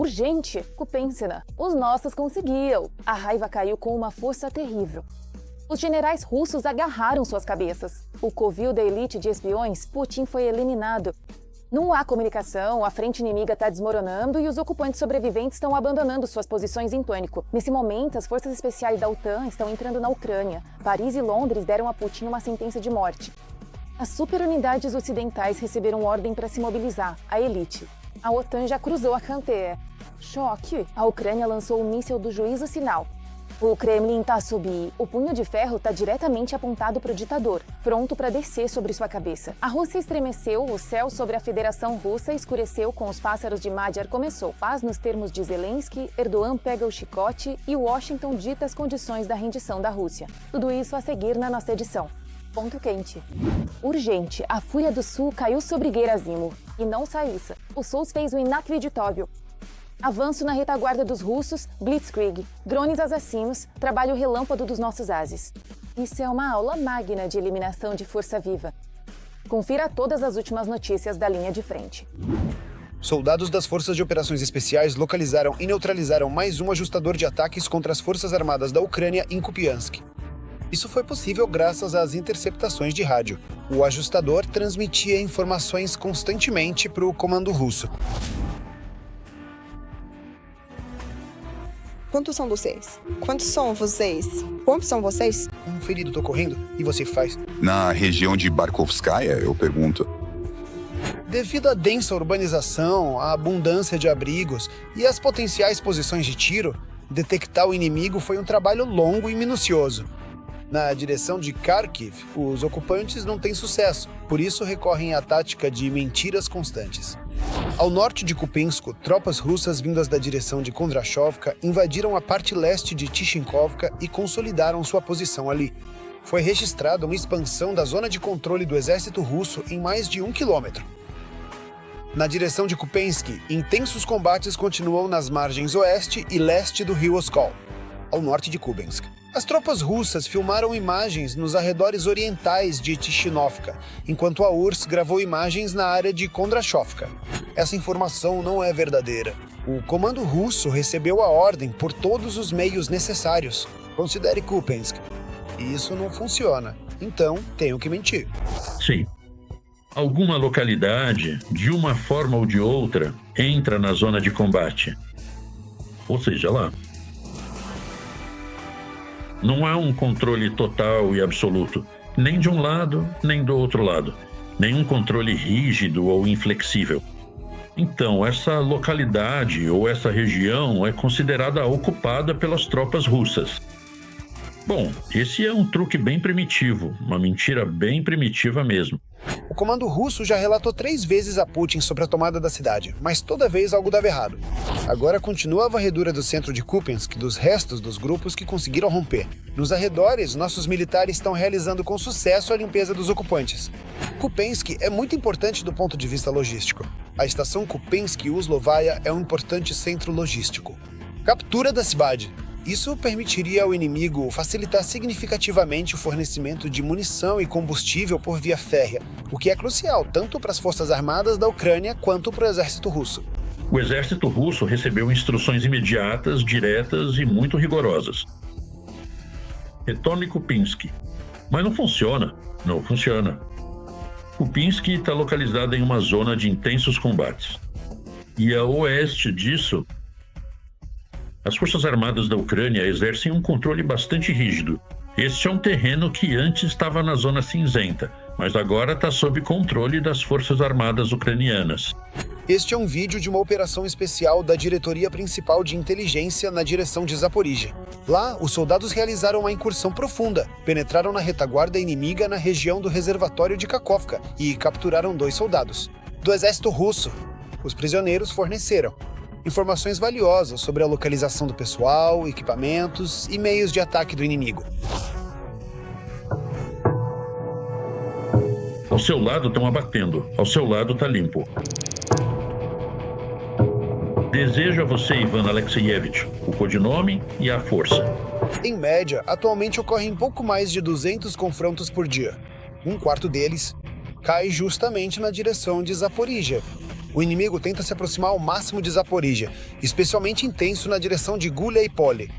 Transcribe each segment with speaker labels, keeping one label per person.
Speaker 1: Urgente! Kupensina! Os nossos conseguiam! A raiva caiu com uma força terrível. Os generais russos agarraram suas cabeças. O covil da elite de espiões, Putin foi eliminado. Não há comunicação, a frente inimiga está desmoronando e os ocupantes sobreviventes estão abandonando suas posições em pânico. Nesse momento, as forças especiais da OTAN estão entrando na Ucrânia. Paris e Londres deram a Putin uma sentença de morte. As superunidades ocidentais receberam ordem para se mobilizar, a elite. A OTAN já cruzou a fronteira. Choque! A Ucrânia lançou o míssil do juízo sinal. O Kremlin tá sob... O punho de ferro tá diretamente apontado para o ditador, pronto para descer sobre sua cabeça. A Rússia estremeceu, o céu sobre a Federação Russa escureceu com os pássaros de Madjar começou. Paz nos termos de Zelensky, Erdogan pega o chicote e Washington dita as condições da rendição da Rússia. Tudo isso a seguir na nossa edição. Ponto quente. Urgente, a Fúria do Sul caiu sobre Gerazimo. E não só isso. O SUS fez o inacreditável. Avanço na retaguarda dos russos, Blitzkrieg, drones assassinos, trabalho relâmpago dos nossos ases. Isso é uma aula magna de eliminação de força viva. Confira todas as últimas notícias da linha de frente.
Speaker 2: Soldados das Forças de Operações Especiais localizaram e neutralizaram mais um ajustador de ataques contra as Forças Armadas da Ucrânia em Kupiansk. Isso foi possível graças às interceptações de rádio. O ajustador transmitia informações constantemente para o comando russo.
Speaker 3: Quantos são vocês? Quantos são vocês? Quantos são vocês?
Speaker 2: Um ferido tá ocorrendo e você faz.
Speaker 4: Na região de Barkovskaya, eu pergunto.
Speaker 2: Devido à densa urbanização, à abundância de abrigos e às potenciais posições de tiro, detectar o inimigo foi um trabalho longo e minucioso. Na direção de Kharkiv, os ocupantes não têm sucesso, por isso recorrem à tática de mentiras constantes. Ao norte de Kupiansk, tropas russas vindas da direção de Kondrashovka invadiram a parte leste de Tishinkovka e consolidaram sua posição ali. Foi registrada uma expansão da zona de controle do exército russo em mais de 1 quilômetro. Na direção de Kupiansk, intensos combates continuam nas margens oeste e leste do rio Oskol, ao norte de Kupiansk. As tropas russas filmaram imagens nos arredores orientais de Tishinovka, enquanto a URSS gravou imagens na área de Kondrashovka. Essa informação não é verdadeira. O comando russo recebeu a ordem por todos os meios necessários. Considere Kupiansk. E isso não funciona. Então, tenho que mentir.
Speaker 5: Sim. Alguma localidade, de uma forma ou de outra, entra na zona de combate. Ou seja, lá. Não há um controle total e absoluto, nem de um lado, nem do outro lado. Nenhum controle rígido ou inflexível. Então, essa localidade ou essa região é considerada ocupada pelas tropas russas. Bom, esse é um truque bem primitivo, uma mentira bem primitiva mesmo.
Speaker 2: O comando russo já relatou 3 vezes a Putin sobre a tomada da cidade, mas toda vez algo dava errado. Agora continua a varredura do centro de Kupiansk dos restos dos grupos que conseguiram romper. Nos arredores, nossos militares estão realizando com sucesso a limpeza dos ocupantes. Kupiansk é muito importante do ponto de vista logístico. A estação Kupiansk-Uzlovaia é um importante centro logístico. Captura da cidade. Isso permitiria ao inimigo facilitar significativamente o fornecimento de munição e combustível por via férrea, o que é crucial tanto para as forças armadas da Ucrânia quanto para o exército russo.
Speaker 5: O exército russo recebeu instruções imediatas, diretas e muito rigorosas. Retorne Kupiansk. Mas não funciona. Não funciona. Kupiansk está localizada em uma zona de intensos combates. E a oeste disso, as Forças Armadas da Ucrânia exercem um controle bastante rígido. Este é um terreno que antes estava na zona cinzenta, mas agora está sob controle das Forças Armadas ucranianas.
Speaker 2: Este é um vídeo de uma operação especial da Diretoria Principal de Inteligência na direção de Zaporizhia. Lá, os soldados realizaram uma incursão profunda, penetraram na retaguarda inimiga na região do reservatório de Kakhovka e capturaram 2 soldados. Do exército russo, os prisioneiros forneceram informações valiosas sobre a localização do pessoal, equipamentos e meios de ataque do inimigo.
Speaker 5: Ao seu lado estão abatendo, ao seu lado está limpo. Desejo a você, Ivan Alexeyevich, o codinome e a força.
Speaker 2: Em média, atualmente ocorrem pouco mais de 200 confrontos por dia. 1/4 deles cai justamente na direção de Zaporizhia. O inimigo tenta se aproximar ao máximo de Zaporíjia, especialmente intenso na direção de Gulya e Poli.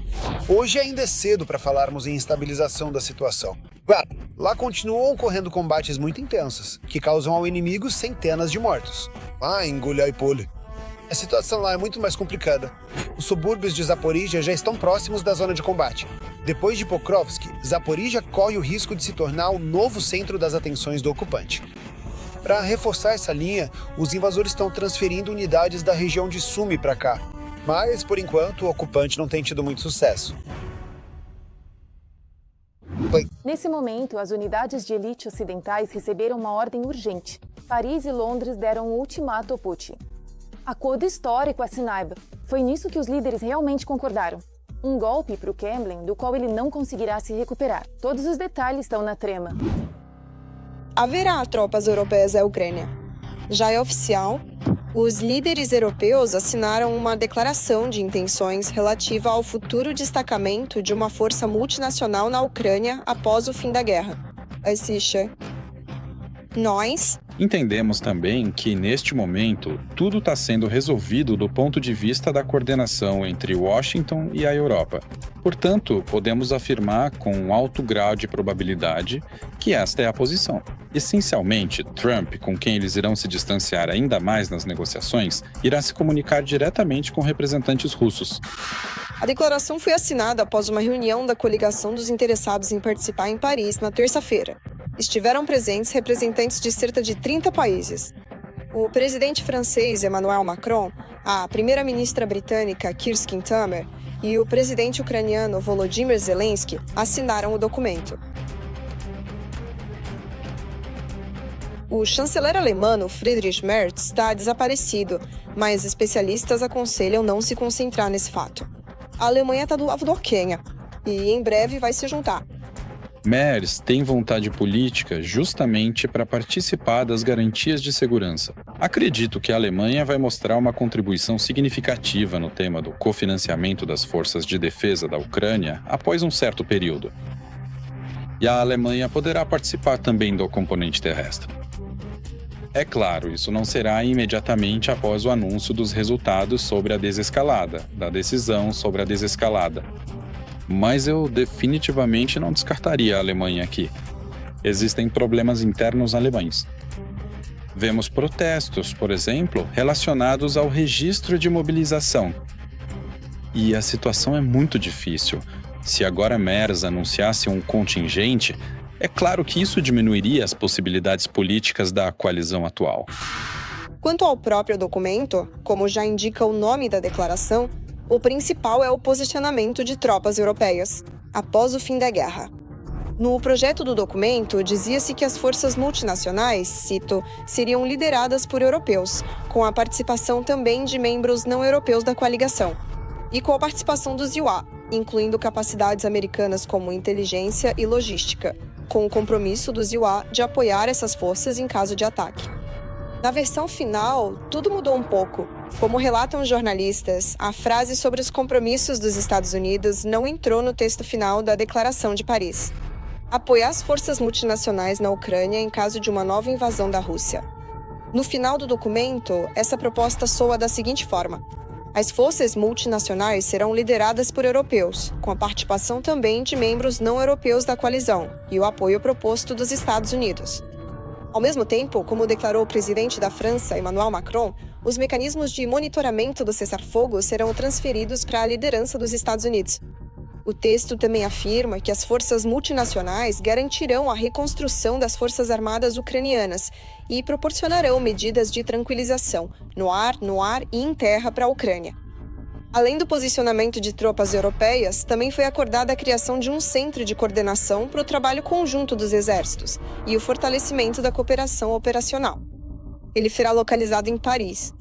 Speaker 2: Hoje ainda é cedo para falarmos em estabilização da situação. Lá continuam ocorrendo combates muito intensos, que causam ao inimigo centenas de mortos. Em Gulya e Poli. A situação lá é muito mais complicada. Os subúrbios de Zaporíjia já estão próximos da zona de combate. Depois de Pokrovsk, Zaporíjia corre o risco de se tornar o novo centro das atenções do ocupante. Para reforçar essa linha, os invasores estão transferindo unidades da região de Sumy para cá. Mas, por enquanto, o ocupante não tem tido muito sucesso.
Speaker 1: Nesse momento, as unidades de elite ocidentais receberam uma ordem urgente. Paris e Londres deram um ultimato ao Putin. Acordo histórico, Sinaiba. Foi nisso que os líderes realmente concordaram. Um golpe para o Kremlin, do qual ele não conseguirá se recuperar. Todos os detalhes estão na trama.
Speaker 3: Haverá tropas europeias à Ucrânia. Já é oficial, os líderes europeus assinaram uma declaração de intenções relativa ao futuro destacamento de uma força multinacional na Ucrânia após o fim da guerra. Nós
Speaker 6: entendemos também que, neste momento, tudo está sendo resolvido do ponto de vista da coordenação entre Washington e a Europa. Portanto, podemos afirmar com um alto grau de probabilidade que esta é a posição. Essencialmente, Trump, com quem eles irão se distanciar ainda mais nas negociações, irá se comunicar diretamente com representantes russos.
Speaker 3: A declaração foi assinada após uma reunião da coligação dos interessados em participar em Paris na terça-feira. Estiveram presentes representantes de cerca de 30 países. O presidente francês Emmanuel Macron, a primeira-ministra britânica Keir Starmer e o presidente ucraniano Volodymyr Zelensky assinaram o documento. O chanceler alemão Friedrich Merz está desaparecido, mas especialistas aconselham não se concentrar nesse fato. A Alemanha está do lado do Quênia e em breve vai se juntar.
Speaker 6: Merz tem vontade política justamente para participar das garantias de segurança. Acredito que a Alemanha vai mostrar uma contribuição significativa no tema do cofinanciamento das forças de defesa da Ucrânia após um certo período. E a Alemanha poderá participar também do componente terrestre. É claro, isso não será imediatamente após o anúncio dos resultados sobre a desescalada, da decisão sobre a desescalada. Mas eu definitivamente não descartaria a Alemanha aqui. Existem problemas internos alemães. Vemos protestos, por exemplo, relacionados ao registro de mobilização. E a situação é muito difícil. Se agora Merz anunciasse um contingente, é claro que isso diminuiria as possibilidades políticas da coalizão atual.
Speaker 3: Quanto ao próprio documento, como já indica o nome da declaração, o principal é o posicionamento de tropas europeias, após o fim da guerra. No projeto do documento, dizia-se que as forças multinacionais, cito, seriam lideradas por europeus, com a participação também de membros não europeus da coligação, e com a participação dos UA, incluindo capacidades americanas como inteligência e logística, com o compromisso dos UA de apoiar essas forças em caso de ataque. Na versão final, tudo mudou um pouco. Como relatam os jornalistas, a frase sobre os compromissos dos Estados Unidos não entrou no texto final da Declaração de Paris. Apoiar as forças multinacionais na Ucrânia em caso de uma nova invasão da Rússia. No final do documento, essa proposta soa da seguinte forma: as forças multinacionais serão lideradas por europeus, com a participação também de membros não europeus da coalizão e o apoio proposto dos Estados Unidos. Ao mesmo tempo, como declarou o presidente da França, Emmanuel Macron, os mecanismos de monitoramento do cessar-fogo serão transferidos para a liderança dos Estados Unidos. O texto também afirma que as forças multinacionais garantirão a reconstrução das forças armadas ucranianas e proporcionarão medidas de tranquilização no ar e em terra para a Ucrânia. Além do posicionamento de tropas europeias, também foi acordada a criação de um centro de coordenação para o trabalho conjunto dos exércitos e o fortalecimento da cooperação operacional. Ele será localizado em Paris.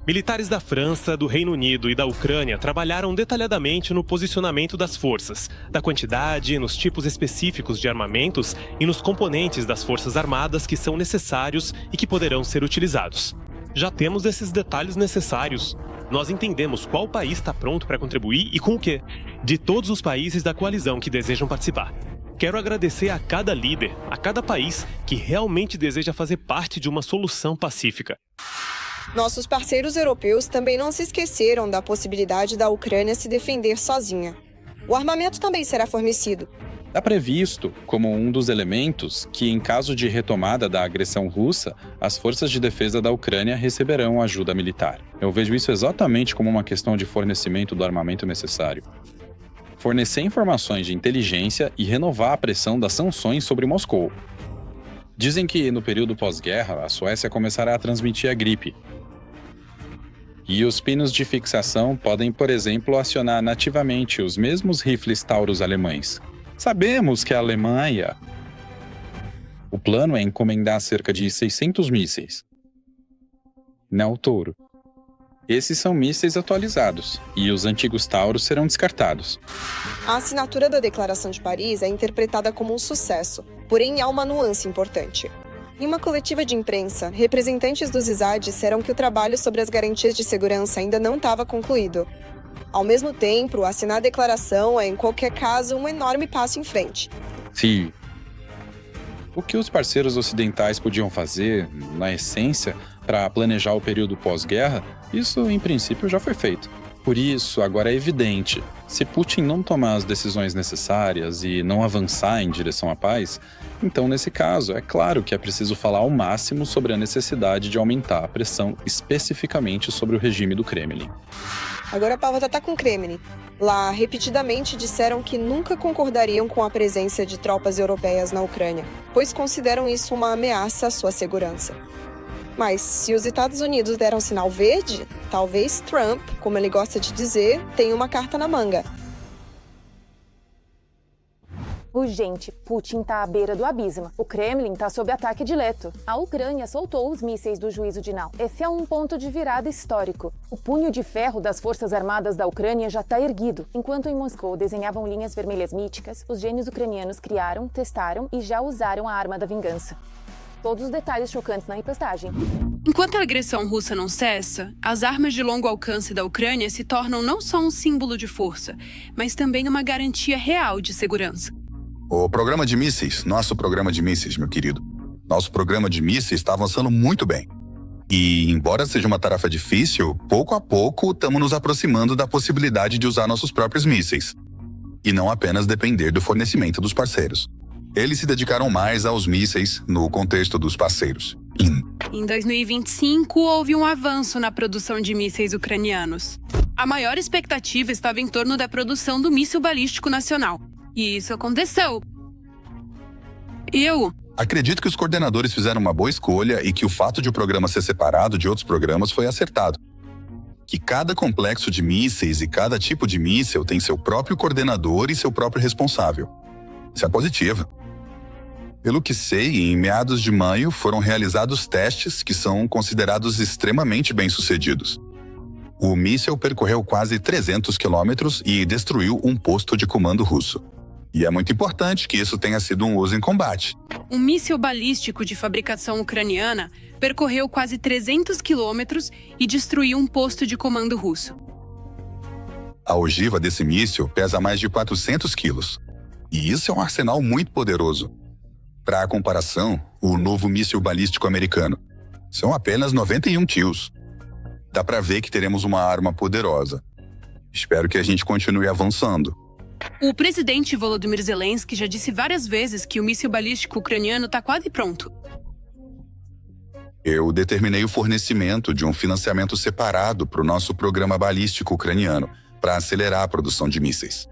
Speaker 7: Militares da França, do Reino Unido e da Ucrânia trabalharam detalhadamente no posicionamento das forças, da quantidade, nos tipos específicos de armamentos e nos componentes das forças armadas que são necessários e que poderão ser utilizados. Já temos esses detalhes necessários. Nós entendemos qual país está pronto para contribuir e com o quê, de todos os países da coalizão que desejam participar. Quero agradecer a cada líder, a cada país que realmente deseja fazer parte de uma solução pacífica.
Speaker 3: Nossos parceiros europeus também não se esqueceram da possibilidade da Ucrânia se defender sozinha. O armamento também será fornecido.
Speaker 6: Está previsto, como um dos elementos, que em caso de retomada da agressão russa, as forças de defesa da Ucrânia receberão ajuda militar. Eu vejo isso exatamente como uma questão de fornecimento do armamento necessário. Fornecer informações de inteligência e renovar a pressão das sanções sobre Moscou. Dizem que no período pós-guerra, a Suécia começará a transmitir a gripe. E os pinos de fixação podem, por exemplo, acionar nativamente os mesmos rifles Taurus alemães. Sabemos que a Alemanha... O plano é encomendar cerca de 600 mísseis. Não, Touro. Esses são mísseis atualizados, e os antigos Taurus serão descartados.
Speaker 3: A assinatura da Declaração de Paris é interpretada como um sucesso, porém há uma nuance importante. Em uma coletiva de imprensa, representantes dos ISAD disseram que o trabalho sobre as garantias de segurança ainda não estava concluído. Ao mesmo tempo, assinar a declaração é, em qualquer caso, um enorme passo em frente.
Speaker 6: Sim. O que os parceiros ocidentais podiam fazer, na essência, para planejar o período pós-guerra, isso, em princípio, já foi feito. Por isso, agora é evidente, se Putin não tomar as decisões necessárias e não avançar em direção à paz, então, nesse caso, é claro que é preciso falar ao máximo sobre a necessidade de aumentar a pressão especificamente sobre o regime do Kremlin.
Speaker 3: Agora a pauta está com o Kremlin. Lá, repetidamente disseram que nunca concordariam com a presença de tropas europeias na Ucrânia, pois consideram isso uma ameaça à sua segurança. Mas, se os Estados Unidos deram sinal verde, talvez Trump, como ele gosta de dizer, tenha uma carta na manga.
Speaker 1: Urgente, Putin está à beira do abismo. O Kremlin está sob ataque direto. A Ucrânia soltou os mísseis do juízo de Nau. Esse é um ponto de virada histórico. O punho de ferro das Forças Armadas da Ucrânia já está erguido. Enquanto em Moscou desenhavam linhas vermelhas míticas, os gênios ucranianos criaram, testaram e já usaram a arma da vingança. Todos os detalhes chocantes na reportagem.
Speaker 8: Enquanto a agressão russa não cessa, as armas de longo alcance da Ucrânia se tornam não só um símbolo de força, mas também uma garantia real de segurança.
Speaker 4: O programa de mísseis, nosso programa de mísseis, meu querido. Nosso programa de mísseis está avançando muito bem. E, embora seja uma tarefa difícil, pouco a pouco estamos nos aproximando da possibilidade de usar nossos próprios mísseis. E não apenas depender do fornecimento dos parceiros. Eles se dedicaram mais aos mísseis no contexto dos parceiros.
Speaker 8: Em 2025, houve um avanço na produção de mísseis ucranianos. A maior expectativa estava em torno da produção do míssil balístico nacional. E isso aconteceu.
Speaker 4: Acredito que os coordenadores fizeram uma boa escolha e que o fato de o programa ser separado de outros programas foi acertado. Que cada complexo de mísseis e cada tipo de míssil tem seu próprio coordenador e seu próprio responsável. Isso é positivo. Pelo que sei, em meados de maio foram realizados testes que são considerados extremamente bem-sucedidos. O míssil percorreu quase 300 quilômetros e destruiu um posto de comando russo. E é muito importante que isso tenha sido um uso em combate.
Speaker 8: Um míssil balístico de fabricação ucraniana percorreu quase 300 quilômetros e destruiu um posto de comando russo.
Speaker 4: A ogiva desse míssil pesa mais de 400 quilos. E isso é um arsenal muito poderoso. Para a comparação, o novo míssil balístico americano são apenas 91 tiros. Dá para ver que teremos uma arma poderosa. Espero que a gente continue avançando.
Speaker 8: O presidente Volodymyr Zelensky já disse várias vezes que o míssil balístico ucraniano está quase pronto.
Speaker 4: Eu determinei o fornecimento de um financiamento separado para o nosso programa balístico ucraniano, para acelerar a produção de mísseis.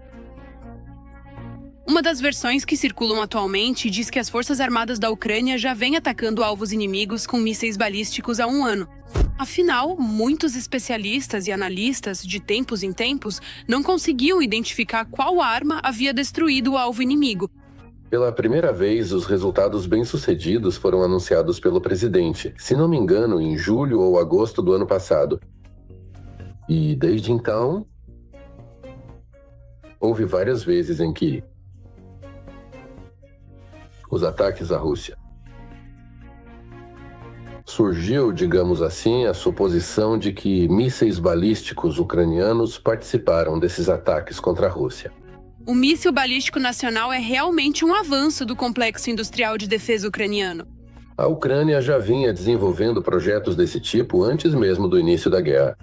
Speaker 8: Uma das versões que circulam atualmente diz que as Forças Armadas da Ucrânia já vêm atacando alvos inimigos com mísseis balísticos há um ano. Afinal, muitos especialistas e analistas, de tempos em tempos, não conseguiam identificar qual arma havia destruído o alvo inimigo.
Speaker 9: Pela primeira vez, os resultados bem-sucedidos foram anunciados pelo presidente, se não me engano, em julho ou agosto do ano passado. E desde então, houve várias vezes em que os ataques à Rússia. Surgiu, digamos assim, a suposição de que mísseis balísticos ucranianos participaram desses ataques contra a Rússia.
Speaker 8: O míssil balístico nacional é realmente um avanço do complexo industrial de defesa ucraniano.
Speaker 9: A Ucrânia já vinha desenvolvendo projetos desse tipo antes mesmo do início da guerra.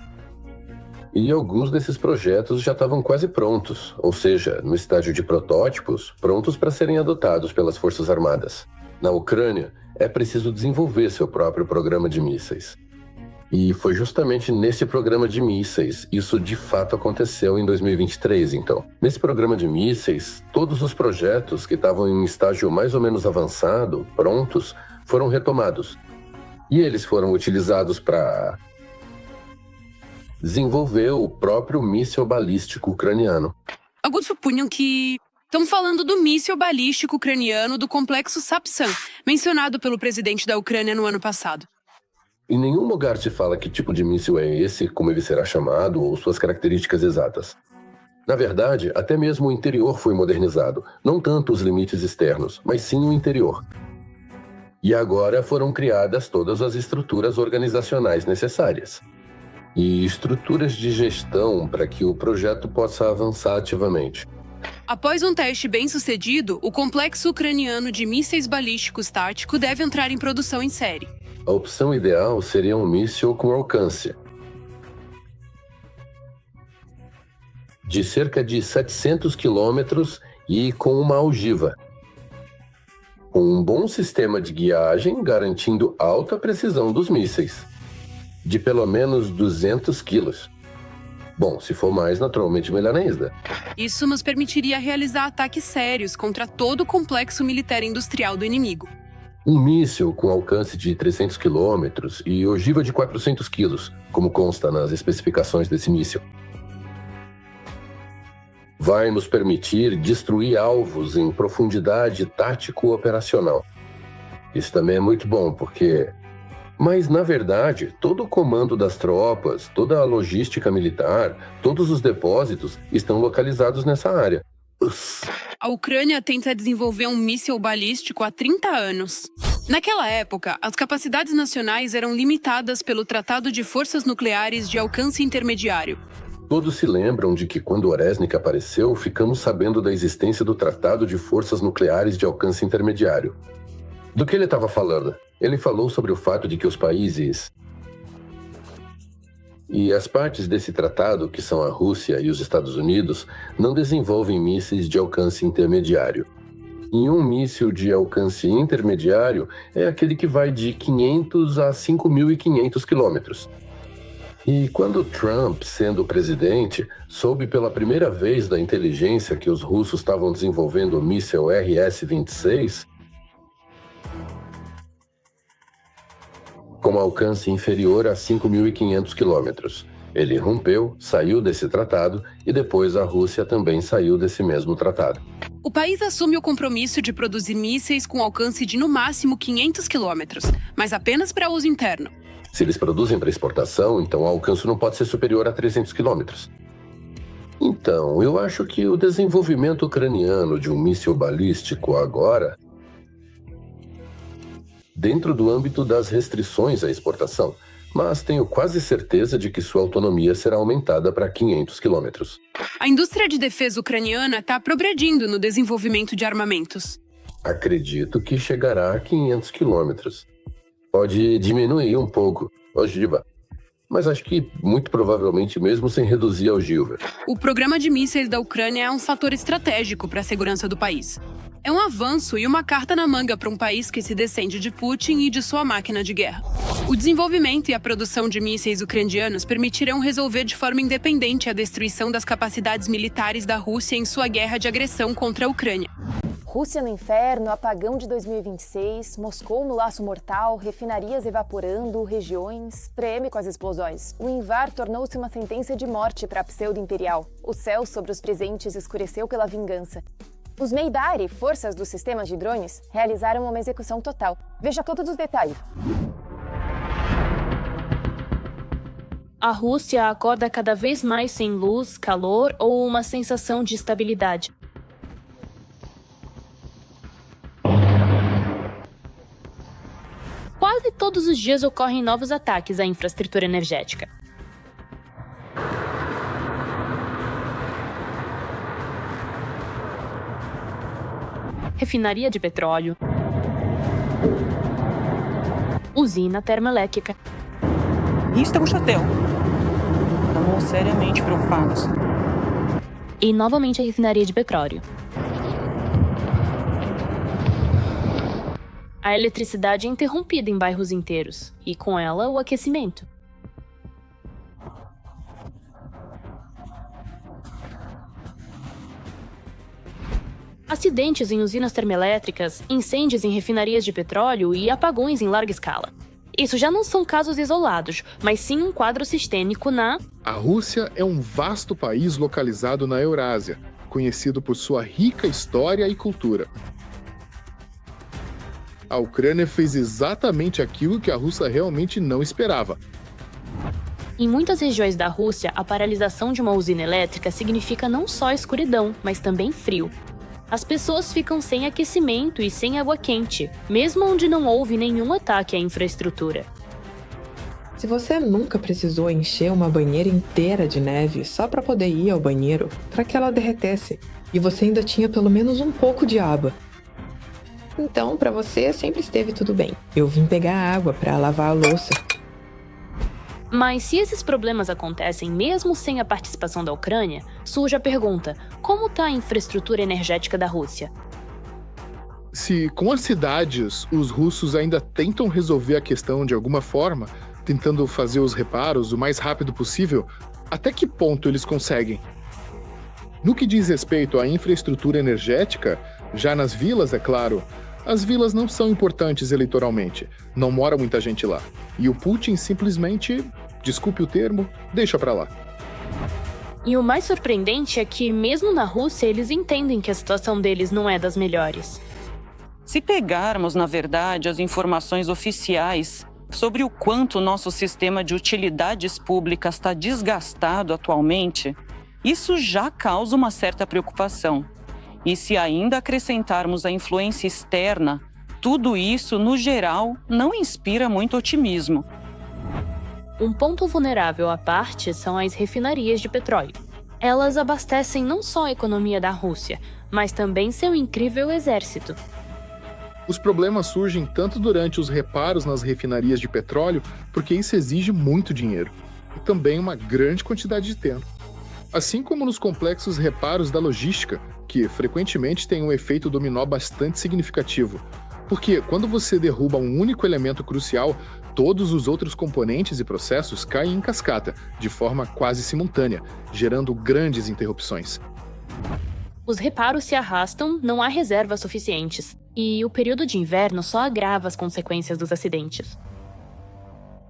Speaker 9: E alguns desses projetos já estavam quase prontos, ou seja, no estágio de protótipos, prontos para serem adotados pelas Forças Armadas. Na Ucrânia, é preciso desenvolver seu próprio programa de mísseis. E foi justamente nesse programa de mísseis, isso de fato aconteceu em 2023, então. Nesse programa de mísseis, todos os projetos que estavam em um estágio mais ou menos avançado, prontos, foram retomados. E eles foram utilizados para desenvolver o próprio míssil balístico ucraniano.
Speaker 8: Alguns supunham que estão falando do míssil balístico ucraniano do complexo Sapsan, mencionado pelo presidente da Ucrânia no ano passado.
Speaker 9: Em nenhum lugar se fala que tipo de míssil é esse, como ele será chamado ou suas características exatas. Na verdade, até mesmo o interior foi modernizado, não tanto os limites externos, mas sim o interior. E agora foram criadas todas as estruturas organizacionais necessárias. E estruturas de gestão para que o projeto possa avançar ativamente.
Speaker 8: Após um teste bem-sucedido, o complexo ucraniano de mísseis balísticos tático deve entrar em produção em série.
Speaker 9: A opção ideal seria um míssil com alcance de cerca de 700 quilômetros e com uma algiva, com um bom sistema de guiagem garantindo alta precisão dos mísseis, de pelo menos 200 quilos. Bom, se for mais, naturalmente melhor ainda.
Speaker 8: Isso nos permitiria realizar ataques sérios contra todo o complexo militar e industrial do inimigo.
Speaker 9: Um míssil com alcance de 300 quilômetros e ogiva de 400 quilos, como consta nas especificações desse míssil. Vai nos permitir destruir alvos em profundidade tático-operacional. Isso também é muito bom, porque... Mas, na verdade, todo o comando das tropas, toda a logística militar, todos os depósitos estão localizados nessa área.
Speaker 8: A Ucrânia tenta desenvolver um míssil balístico há 30 anos. Naquela época, as capacidades nacionais eram limitadas pelo Tratado de Forças Nucleares de Alcance Intermediário.
Speaker 9: Todos se lembram de que quando Oresnik apareceu, ficamos sabendo da existência do Tratado de Forças Nucleares de Alcance Intermediário. Do que ele estava falando? Ele falou sobre o fato de que os países e as partes desse tratado, que são a Rússia e os Estados Unidos, não desenvolvem mísseis de alcance intermediário. E um míssil de alcance intermediário é aquele que vai de 500 a 5.500 quilômetros. E quando Trump, sendo presidente, soube pela primeira vez da inteligência que os russos estavam desenvolvendo o míssil RS-26, com alcance inferior a 5.500 quilômetros. Ele rompeu, saiu desse tratado e depois a Rússia também saiu desse mesmo tratado.
Speaker 8: O país assume o compromisso de produzir mísseis com alcance de no máximo 500 quilômetros, mas apenas para uso interno.
Speaker 9: Se eles produzem para exportação, então o alcance não pode ser superior a 300 quilômetros. Então, eu acho que o desenvolvimento ucraniano de um míssil balístico agora, dentro do âmbito das restrições à exportação, mas tenho quase certeza de que sua autonomia será aumentada para 500 quilômetros.
Speaker 8: A indústria de defesa ucraniana está progredindo no desenvolvimento de armamentos.
Speaker 9: Acredito que chegará a 500 quilômetros. Pode diminuir um pouco, ogiva, mas acho que muito provavelmente mesmo sem reduzir a ogiva.
Speaker 8: O programa de mísseis da Ucrânia é um fator estratégico para a segurança do país. É um avanço e uma carta na manga para um país que se descende de Putin e de sua máquina de guerra. O desenvolvimento e a produção de mísseis ucranianos permitirão resolver de forma independente a destruição das capacidades militares da Rússia em sua guerra de agressão contra a Ucrânia.
Speaker 1: Rússia no inferno, apagão de 2026, Moscou no laço mortal, refinarias evaporando, regiões, preme com as explosões. O Invar tornou-se uma sentença de morte para a pseudo-imperial. O céu sobre os presentes escureceu pela vingança. Os Meidari, forças dos sistemas de drones, realizaram uma execução total. Veja todos os detalhes.
Speaker 10: A Rússia acorda cada vez mais sem luz, calor ou uma sensação de estabilidade. Quase todos os dias ocorrem novos ataques à infraestrutura energética. refinaria de petróleo, usina termoelétrica.
Speaker 11: Estamos no hotel. Estamos seriamente preocupados.
Speaker 10: E novamente a refinaria de petróleo. A eletricidade é interrompida em bairros inteiros, e com ela o aquecimento. Acidentes em usinas termoelétricas, incêndios em refinarias de petróleo e apagões em larga escala. Isso já não são casos isolados, mas sim um quadro sistêmico na...
Speaker 12: A Rússia é um vasto país localizado na Eurásia, conhecido por sua rica história e cultura. A Ucrânia fez exatamente aquilo que a Rússia realmente não esperava.
Speaker 10: Em muitas regiões da Rússia, a paralisação de uma usina elétrica significa não só escuridão, mas também frio. As pessoas ficam sem aquecimento e sem água quente, mesmo onde não houve nenhum ataque à infraestrutura.
Speaker 13: Se você nunca precisou encher uma banheira inteira de neve só para poder ir ao banheiro, para que ela derretesse, e você ainda tinha pelo menos um pouco de água, então para você sempre esteve tudo bem. Eu vim pegar água para lavar a louça.
Speaker 10: Mas se esses problemas acontecem mesmo sem a participação da Ucrânia, surge a pergunta: como está a infraestrutura energética da Rússia?
Speaker 12: Se com as cidades os russos ainda tentam resolver a questão de alguma forma, tentando fazer os reparos o mais rápido possível, até que ponto eles conseguem? No que diz respeito à infraestrutura energética, já nas vilas, é claro, as vilas não são importantes eleitoralmente, não mora muita gente lá. E o Putin simplesmente, desculpe o termo, deixa pra lá.
Speaker 10: E o mais surpreendente é que, mesmo na Rússia, eles entendem que a situação deles não é das melhores.
Speaker 11: Se pegarmos, na verdade, as informações oficiais sobre o quanto o nosso sistema de utilidades públicas está desgastado atualmente, isso já causa uma certa preocupação. E se ainda acrescentarmos a influência externa, tudo isso, no geral, não inspira muito otimismo.
Speaker 10: Um ponto vulnerável à parte são as refinarias de petróleo. Elas abastecem não só a economia da Rússia, mas também seu incrível exército.
Speaker 12: Os problemas surgem tanto durante os reparos nas refinarias de petróleo, porque isso exige muito dinheiro, e também uma grande quantidade de tempo. Assim como nos complexos reparos da logística, que frequentemente têm um efeito dominó bastante significativo. Porque quando você derruba um único elemento crucial, todos os outros componentes e processos caem em cascata, de forma quase simultânea, gerando grandes interrupções.
Speaker 10: Os reparos se arrastam, não há reservas suficientes, e o período de inverno só agrava as consequências dos acidentes.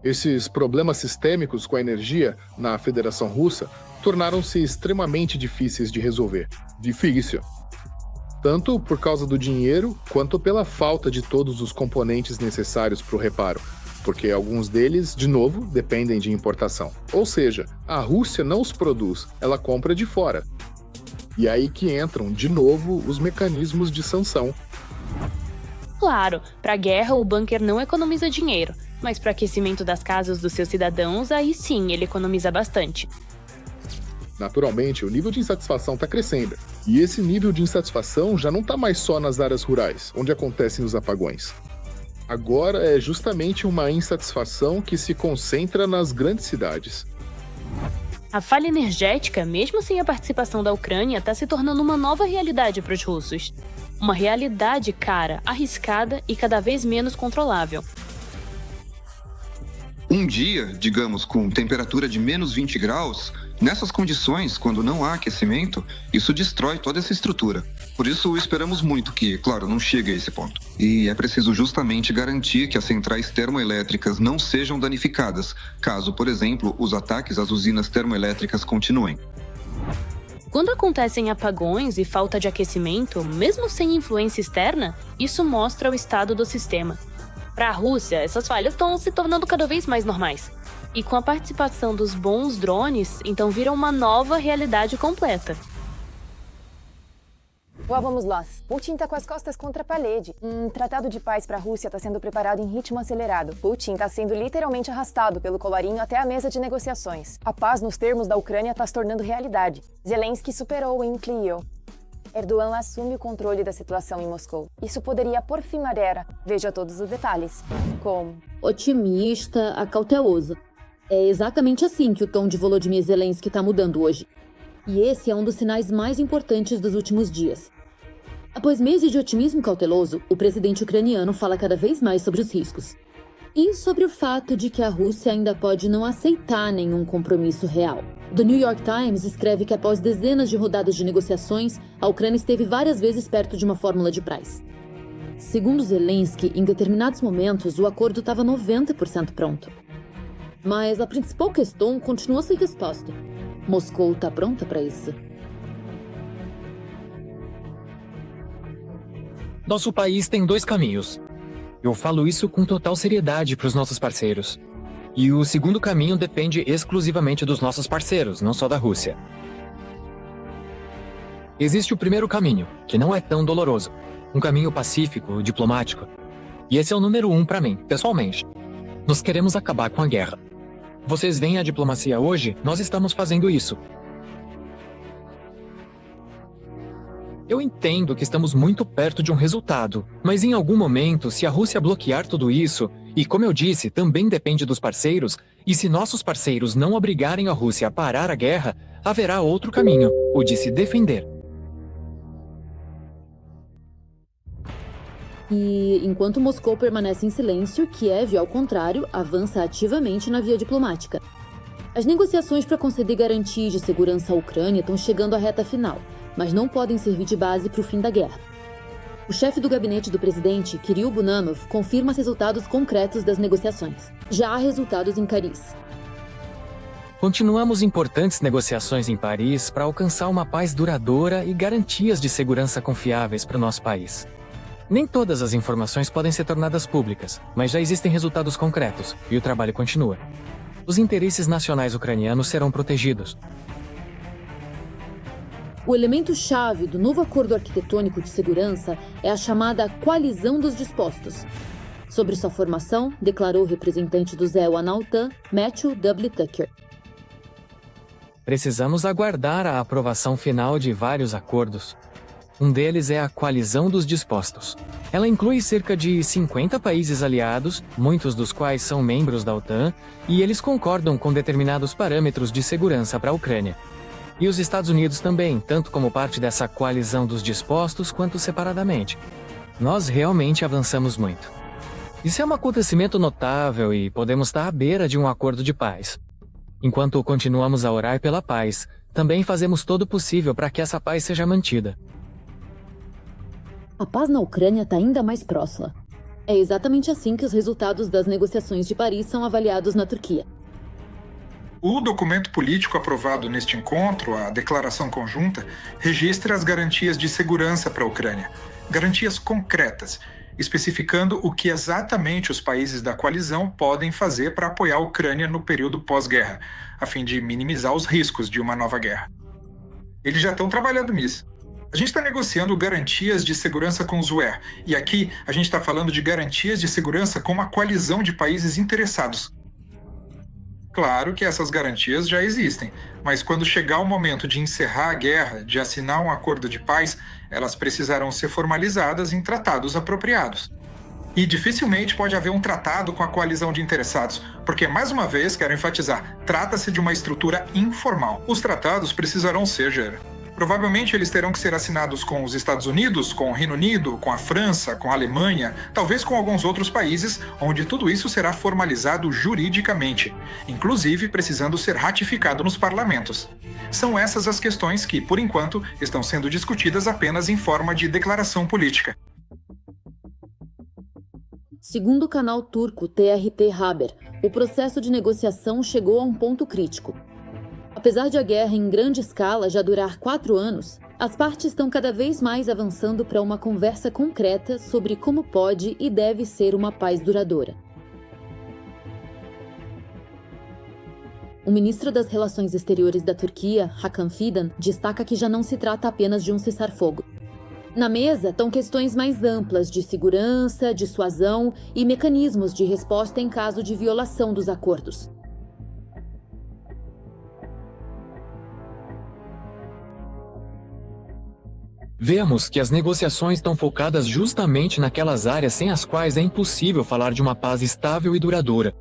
Speaker 12: Esses problemas sistêmicos com a energia na Federação Russa tornaram-se extremamente difíceis de resolver. Difícil. Tanto por causa do dinheiro, quanto pela falta de todos os componentes necessários para o reparo, porque alguns deles, de novo, dependem de importação. Ou seja, a Rússia não os produz, ela compra de fora. E aí que entram, de novo, os mecanismos de sanção.
Speaker 10: Claro, para a guerra o bunker não economiza dinheiro, mas para aquecimento das casas dos seus cidadãos, aí sim ele economiza bastante.
Speaker 12: Naturalmente, o nível de insatisfação está crescendo. E esse nível de insatisfação já não está mais só nas áreas rurais, onde acontecem os apagões. Agora é justamente uma insatisfação que se concentra nas grandes cidades.
Speaker 10: A falha energética, mesmo sem a participação da Ucrânia, está se tornando uma nova realidade para os russos. Uma realidade cara, arriscada e cada vez menos controlável.
Speaker 14: Um dia, digamos, com temperatura de menos 20 graus, nessas condições, quando não há aquecimento, isso destrói toda essa estrutura. Por isso, esperamos muito que, claro, não chegue a esse ponto. E é preciso justamente garantir que as centrais termoelétricas não sejam danificadas, caso, por exemplo, os ataques às usinas termoelétricas continuem.
Speaker 10: Quando acontecem apagões e falta de aquecimento, mesmo sem influência externa, isso mostra o estado do sistema. Para a Rússia, essas falhas estão se tornando cada vez mais normais. E com a participação dos bons drones, então viram uma nova realidade completa.
Speaker 1: Lá vamos nós. Putin está com as costas contra a parede. Um tratado de paz para a Rússia está sendo preparado em ritmo acelerado. Putin está sendo literalmente arrastado pelo colarinho até a mesa de negociações. A paz nos termos da Ucrânia está se tornando realidade. Zelensky superou em Kyiv. Erdogan assume o controle da situação em Moscou. Isso poderia pôr fim à guerra. Veja todos os detalhes. Como
Speaker 15: otimista a cauteloso. É exatamente assim que o tom de Volodymyr Zelensky está mudando hoje. E esse é um dos sinais mais importantes dos últimos dias. Após meses de otimismo cauteloso, o presidente ucraniano fala cada vez mais sobre os riscos. E sobre o fato de que a Rússia ainda pode não aceitar nenhum compromisso real. The New York Times escreve que após dezenas de rodadas de negociações, a Ucrânia esteve várias vezes perto de uma fórmula de paz. Segundo Zelensky, em determinados momentos, o acordo estava 90% pronto. Mas a principal questão continua sem resposta. Moscou está pronta para isso?
Speaker 16: Nosso país tem 2 caminhos. Eu falo isso com total seriedade para os nossos parceiros. E o segundo caminho depende exclusivamente dos nossos parceiros, não só da Rússia. Existe o primeiro caminho, que não é tão doloroso. Um caminho pacífico, diplomático. E esse é o número 1 para mim, pessoalmente. Nós queremos acabar com a guerra. Vocês veem a diplomacia hoje? Nós estamos fazendo isso. Eu entendo que estamos muito perto de um resultado, mas em algum momento, se a Rússia bloquear tudo isso, e como eu disse, também depende dos parceiros, e se nossos parceiros não obrigarem a Rússia a parar a guerra, haverá outro caminho, o de se defender.
Speaker 15: E enquanto Moscou permanece em silêncio, Kiev, ao contrário, avança ativamente na via diplomática. As negociações para conceder garantias de segurança à Ucrânia estão chegando à reta final, mas não podem servir de base para o fim da guerra. O chefe do gabinete do presidente, Kirill Budanov, confirma os resultados concretos das negociações. Já há resultados em Paris.
Speaker 16: Continuamos importantes negociações em Paris para alcançar uma paz duradoura e garantias de segurança confiáveis para o nosso país. Nem todas as informações podem ser tornadas públicas, mas já existem resultados concretos e o trabalho continua. Os interesses nacionais ucranianos serão protegidos.
Speaker 15: O elemento-chave do novo acordo arquitetônico de segurança é a chamada Coalizão dos Dispostos. Sobre sua formação, declarou o representante do Zewa na OTAN, Matthew W. Tucker.
Speaker 16: Precisamos aguardar a aprovação final de vários acordos. Um deles é a Coalizão dos Dispostos. Ela inclui cerca de 50 países aliados, muitos dos quais são membros da OTAN, e eles concordam com determinados parâmetros de segurança para a Ucrânia. E os Estados Unidos também, tanto como parte dessa Coalizão dos Dispostos, quanto separadamente. Nós realmente avançamos muito. Isso é um acontecimento notável e podemos estar à beira de um acordo de paz. Enquanto continuamos a orar pela paz, também fazemos todo o possível para que essa paz seja mantida.
Speaker 15: A paz na Ucrânia está ainda mais próxima. É exatamente assim que os resultados das negociações de Paris são avaliados na Turquia.
Speaker 17: O documento político aprovado neste encontro, a Declaração Conjunta, registra as garantias de segurança para a Ucrânia. Garantias concretas, especificando o que exatamente os países da coalizão podem fazer para apoiar a Ucrânia no período pós-guerra, a fim de minimizar os riscos de uma nova guerra. Eles já estão trabalhando nisso. A gente está negociando garantias de segurança com os UE, e aqui a gente está falando de garantias de segurança com uma coalizão de países interessados. Claro que essas garantias já existem, mas quando chegar o momento de encerrar a guerra, de assinar um acordo de paz, elas precisarão ser formalizadas em tratados apropriados. E dificilmente pode haver um tratado com a coalizão de interessados, porque, mais uma vez, quero enfatizar, trata-se de uma estrutura informal. Os tratados precisarão ser, provavelmente eles terão que ser assinados com os Estados Unidos, com o Reino Unido, com a França, com a Alemanha, talvez com alguns outros países, onde tudo isso será formalizado juridicamente, inclusive precisando ser ratificado nos parlamentos. São essas as questões que, por enquanto, estão sendo discutidas apenas em forma de declaração política.
Speaker 15: Segundo o canal turco TRT Haber, o processo de negociação chegou a um ponto crítico. Apesar de a guerra em grande escala já durar 4 anos, as partes estão cada vez mais avançando para uma conversa concreta sobre como pode e deve ser uma paz duradoura. O ministro das Relações Exteriores da Turquia, Hakan Fidan, destaca que já não se trata apenas de um cessar-fogo. Na mesa estão questões mais amplas de segurança, dissuasão e mecanismos de resposta em caso de violação dos acordos.
Speaker 16: vemos que as negociações estão focadas justamente naquelas áreas sem as quais é impossível falar de uma paz estável e duradoura.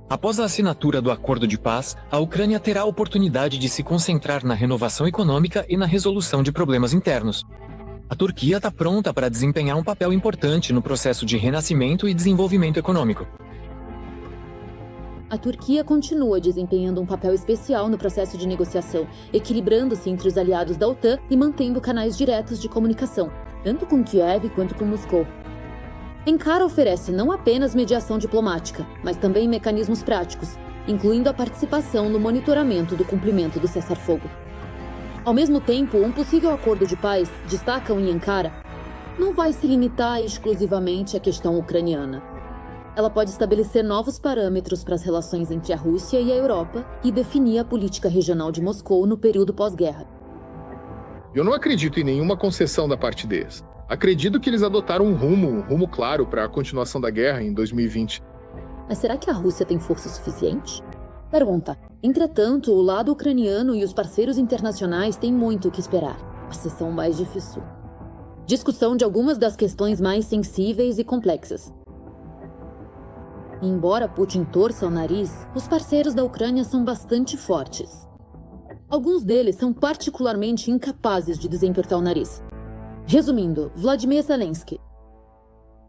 Speaker 16: Após a assinatura do acordo de paz, a Ucrânia terá a oportunidade de se concentrar na renovação econômica e na resolução de problemas internos. A Turquia está pronta para desempenhar um papel importante no processo de renascimento e desenvolvimento econômico.
Speaker 15: A Turquia continua desempenhando um papel especial no processo de negociação, equilibrando-se entre os aliados da OTAN e mantendo canais diretos de comunicação, tanto com Kiev quanto com Moscou. Ankara oferece não apenas mediação diplomática, mas também mecanismos práticos, incluindo a participação no monitoramento do cumprimento do cessar-fogo. Ao mesmo tempo, um possível acordo de paz, destacam em Ankara, não vai se limitar exclusivamente à questão ucraniana. Ela pode estabelecer novos parâmetros para as relações entre a Rússia e a Europa e definir a política regional de Moscou no período pós-guerra.
Speaker 12: Eu não acredito em nenhuma concessão da parte deles. Acredito que eles adotaram um rumo claro para a continuação da guerra em 2020.
Speaker 15: Mas será que a Rússia tem força suficiente? Pergunta. Entretanto, o lado ucraniano e os parceiros internacionais têm muito o que esperar. A sessão mais difícil. Discussão de algumas das questões mais sensíveis e complexas. Embora Putin torça o nariz, os parceiros da Ucrânia são bastante fortes. Alguns deles são particularmente incapazes de desempertar o nariz. Resumindo, Vladimir Zelensky.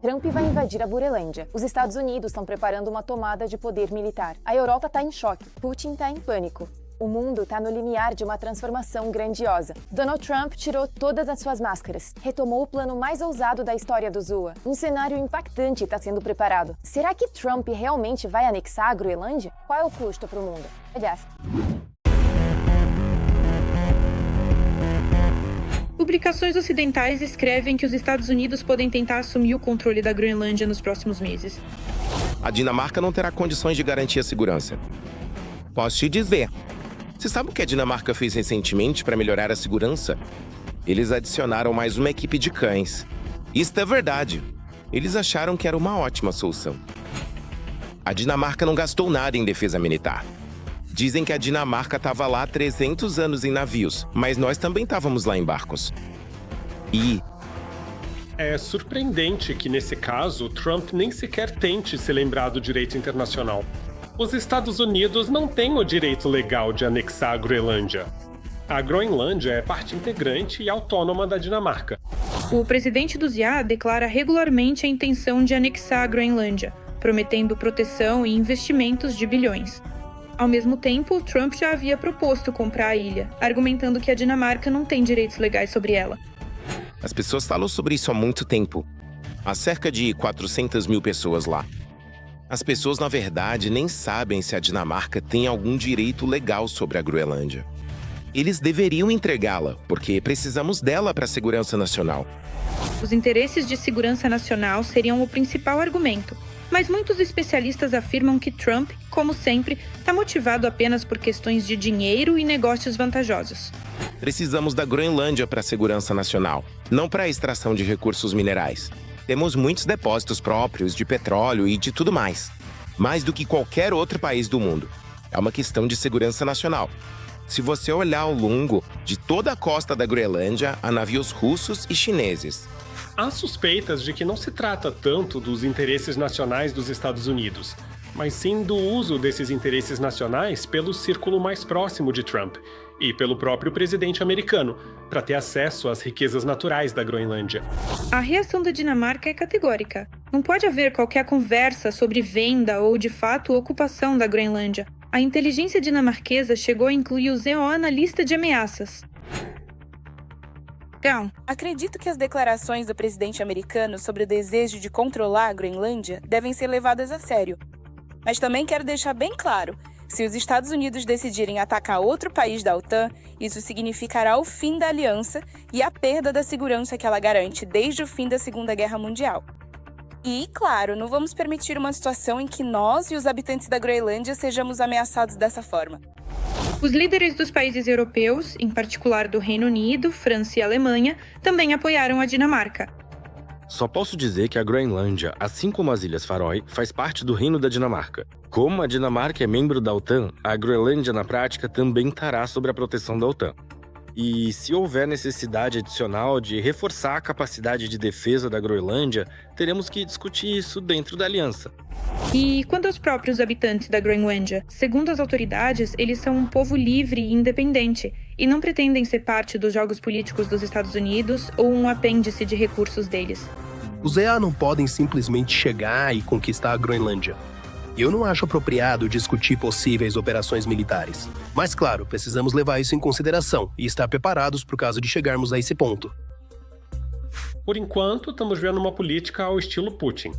Speaker 1: Trump vai invadir a Groenlândia. Os Estados Unidos estão preparando uma tomada de poder militar. A Europa está em choque. Putin está em pânico. O mundo está no limiar de uma transformação grandiosa. Donald Trump tirou todas as suas máscaras. Retomou o plano mais ousado da história do ZUA. Um cenário impactante está sendo preparado. Será que Trump realmente vai anexar a Groenlândia? Qual é o custo para o mundo? Aliás...
Speaker 8: Publicações ocidentais escrevem que os Estados Unidos podem tentar assumir o controle da Groenlândia nos próximos meses.
Speaker 18: A Dinamarca não terá condições de garantir a segurança. Posso te dizer. Você sabe o que a Dinamarca fez recentemente para melhorar a segurança? Eles adicionaram mais uma equipe de cães. Isso é verdade. Eles acharam que era uma ótima solução. A Dinamarca não gastou nada em defesa militar. Dizem que a Dinamarca estava lá há 300 anos em navios, mas nós também estávamos lá em barcos.
Speaker 7: É surpreendente que, nesse caso, Trump nem sequer tente se lembrar do direito internacional. Os Estados Unidos não têm o direito legal de anexar a Groenlândia. A Groenlândia é parte integrante e autônoma da Dinamarca.
Speaker 8: O presidente do ZIA declara regularmente a intenção de anexar a Groenlândia, prometendo proteção e investimentos de bilhões. Ao mesmo tempo, Trump já havia proposto comprar a ilha, argumentando que a Dinamarca não tem direitos legais sobre ela.
Speaker 18: As pessoas falam sobre isso há muito tempo. Há cerca de 400 mil pessoas lá. As pessoas, na verdade, nem sabem se a Dinamarca tem algum direito legal sobre a Groenlândia. Eles deveriam entregá-la, porque precisamos dela para a segurança nacional.
Speaker 8: Os interesses de segurança nacional seriam o principal argumento. Mas muitos especialistas afirmam que Trump, como sempre, está motivado apenas por questões de dinheiro e negócios vantajosos.
Speaker 18: Precisamos da Groenlândia para a segurança nacional, não para a extração de recursos minerais. Temos muitos depósitos próprios de petróleo e de tudo mais. Mais do que qualquer outro país do mundo. É uma questão de segurança nacional. Se você olhar ao longo de toda a costa da Groenlândia, há navios russos e chineses.
Speaker 7: Há suspeitas de que não se trata tanto dos interesses nacionais dos Estados Unidos, mas sim do uso desses interesses nacionais pelo círculo mais próximo de Trump e pelo próprio presidente americano, para ter acesso às riquezas naturais da Groenlândia.
Speaker 8: A reação da Dinamarca é categórica. Não pode haver qualquer conversa sobre venda ou, de fato, ocupação da Groenlândia. A inteligência dinamarquesa chegou a incluir o ZOA na lista de ameaças.
Speaker 19: Acredito que as declarações do presidente americano sobre o desejo de controlar a Groenlândia devem ser levadas a sério. Mas também quero deixar bem claro, se os Estados Unidos decidirem atacar outro país da OTAN, isso significará o fim da aliança e a perda da segurança que ela garante desde o fim da Segunda Guerra Mundial. E, claro, não vamos permitir uma situação em que nós e os habitantes da Groenlândia sejamos ameaçados dessa forma.
Speaker 8: Os líderes dos países europeus, em particular do Reino Unido, França e Alemanha, também apoiaram a Dinamarca.
Speaker 20: Só posso dizer que a Groenlândia, assim como as Ilhas Faroe, faz parte do Reino da Dinamarca. Como a Dinamarca é membro da OTAN, a Groenlândia, na prática, também estará sob a proteção da OTAN. E se houver necessidade adicional de reforçar a capacidade de defesa da Groenlândia, teremos que discutir isso dentro da aliança.
Speaker 21: E quanto aos próprios habitantes da Groenlândia, segundo as autoridades, eles são um povo livre e independente e não pretendem ser parte dos jogos políticos dos Estados Unidos ou um apêndice de recursos deles.
Speaker 22: Os EA não podem simplesmente chegar e conquistar a Groenlândia. Eu não acho apropriado discutir possíveis operações militares. Mas, claro, precisamos levar isso em consideração e estar preparados para o caso de chegarmos a esse ponto.
Speaker 23: Por enquanto, estamos vendo uma política ao estilo Putin.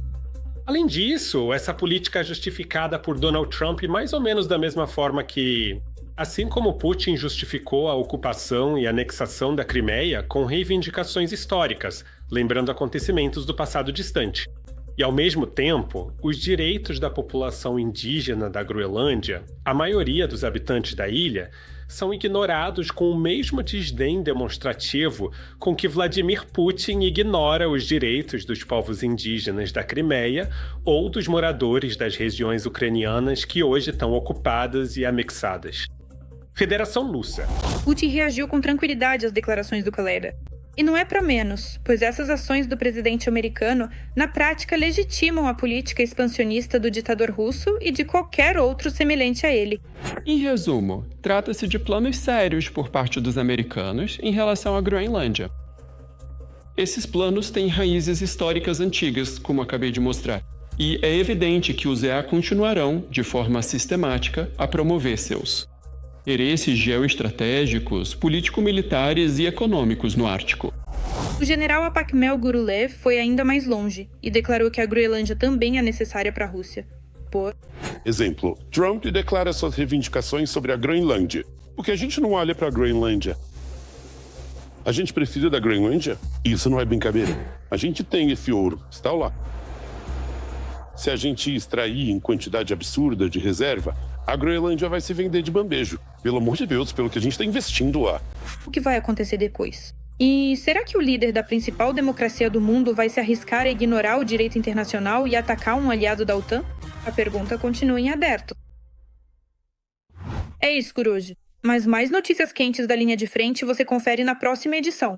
Speaker 23: Além disso, essa política é justificada por Donald Trump mais ou menos da mesma forma que, assim como Putin justificou a ocupação e anexação da Crimeia com reivindicações históricas, lembrando acontecimentos do passado distante. E, ao mesmo tempo, os direitos da população indígena da Groenlândia, a maioria dos habitantes da ilha, são ignorados com o mesmo desdém demonstrativo com que Vladimir Putin ignora os direitos dos povos indígenas da Crimeia ou dos moradores das regiões ucranianas que hoje estão ocupadas e anexadas. Federação Russa.
Speaker 21: Putin reagiu com tranquilidade às declarações do colega. E não é para menos, pois essas ações do presidente americano, na prática, legitimam a política expansionista do ditador russo e de qualquer outro semelhante a ele.
Speaker 24: Em resumo, trata-se de planos sérios por parte dos americanos em relação à Groenlândia. Esses planos têm raízes históricas antigas, como acabei de mostrar, e é evidente que os EA continuarão, de forma sistemática, a promover seus interesses geoestratégicos, político-militares e econômicos no Ártico.
Speaker 21: O general Apakmel Gurulev foi ainda mais longe e declarou que a Groenlândia também é necessária para a Rússia.
Speaker 25: Exemplo, Trump declara suas reivindicações sobre a Groenlândia. Por que a gente não olha para a Groenlândia? A gente precisa da Groenlândia? Isso não é brincadeira. A gente tem esse ouro, está lá. Se a gente extrair em quantidade absurda de reserva, a Groenlândia vai se vender de bambejo. Pelo amor de Deus, pelo que a gente está investindo lá.
Speaker 21: O que vai acontecer depois? E será que o líder da principal democracia do mundo vai se arriscar a ignorar o direito internacional e atacar um aliado da OTAN? A pergunta continua em aberto. É isso, Coruja. Mas mais notícias quentes da linha de frente você confere na próxima edição.